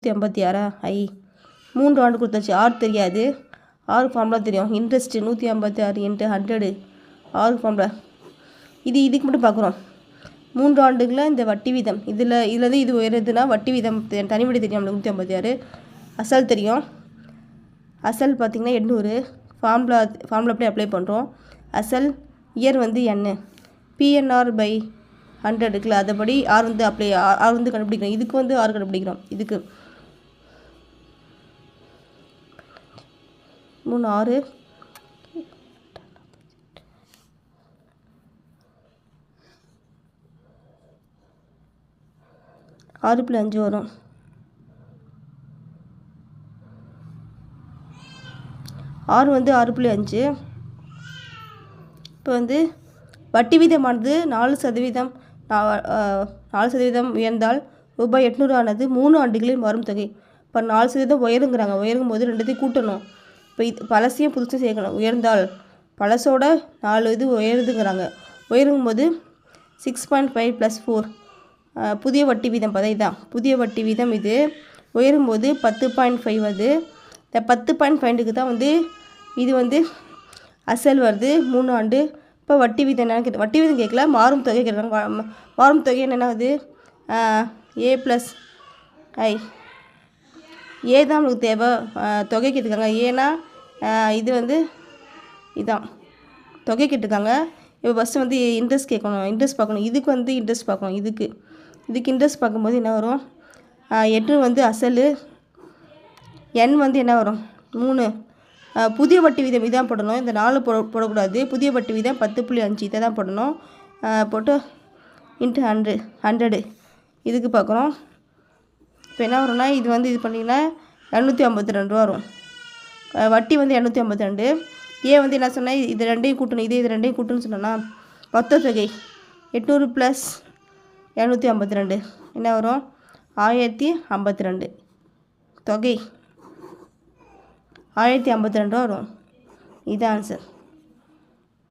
156 ஐ 3 ஆண்டு கொடுத்தாச்சு. ஆர் தெரியாது, ஆறு ஃபார்முலா தெரியும். இன்ட்ரெஸ்ட்டு 156 × 100 ஆறு ஃபார்முலா. இதுக்கு மட்டும் பார்க்குறோம். 3 ஆண்டுகளில் இந்த வட்டி வீதம் இதில் இது உயருதுன்னா வட்டி வீதம் தனிவட்டி தெரியும் நம்மளுக்கு 156. அசல் தெரியும். அசல் பார்த்திங்கன்னா 800. ஃபார்முலா அப்படியே அப்ளை பண்ணுறோம். அசல் இயர் வந்து n PNR/100 இருக்குல்ல, அதுபடி ஆர் வந்து ஆர் வந்து கண்டுபிடிக்கிறோம். இதுக்கு வந்து ஆர் கண்டுபிடிக்கிறோம். இதுக்கு 3 6 6.5 வரும். 6 வந்து 6.5. இப்போ வந்து வட்டி வீதமானது 4% 4% உயர்ந்தால் ரூபாய் 800 ஆனது 3 ஆண்டுகளில் வரும் தொகை. இப்போ 4% உயருங்கிறாங்க. உயரும் போது ரெண்டுத்தையும் கூட்டணும். இப்போ பழசையும் புதுசும் சேர்க்கணும். உயர்ந்தால் பழசோட 4 இது உயருதுங்கிறாங்க. உயரும்போது 6.5 + 4 புதிய வட்டி வீதம் தான். புதிய வட்டி வீதம் இது உயரும்போது 10.5 வருது. இந்த 10.5க்கு தான் வந்து இது வந்து அசல் வருது 3 ஆண்டு. இப்போ வட்டி வீதம் என்னன்னு வட்டி வீதம் கேட்கல, மாறும் தொகை கேட்குறாங்க. மாறும் தொகை என்னென்ன வருது? A + I. ஏ தான் நம்மளுக்கு தேவை. தொகை கேட்டுருக்காங்க. ஏன்னா இது வந்து இதான் தொகை கேட்டுருக்காங்க. இப்போ ஃபஸ்ட்டு வந்து இன்ட்ரெஸ்ட் கேட்கணும், இன்ட்ரெஸ்ட் பார்க்கணும். இதுக்கு வந்து இன்ட்ரெஸ்ட் பார்க்கணும். இதுக்கு இன்ட்ரெஸ்ட் பார்க்கும்போது என்ன வரும்? 8 வந்து அசல், n வந்து என்ன வரும்? 3. புதிய வட்டி வீதம் இதான் போடணும். இந்த 4 போடக்கூடாது. புதிய வட்டி வீதம் 10.5 இதை தான் போடணும். போட்டு × 100 இதுக்கு பார்க்குறோம். இப்போ என்ன வரும்னா இது வந்து இது பண்ணிங்கன்னா 252 ரூபா வரும். வட்டி வந்து 252. ஏ வந்து என்ன சொன்னால் இது ரெண்டையும் கூட்டணும். இது ரெண்டையும் கூட்டணும்னு சொன்னோன்னா மொத்த தொகை 800 + 252 என்ன வரும்? 1052. தொகை 1052 வரும். இதுதான் ஆன்சர்.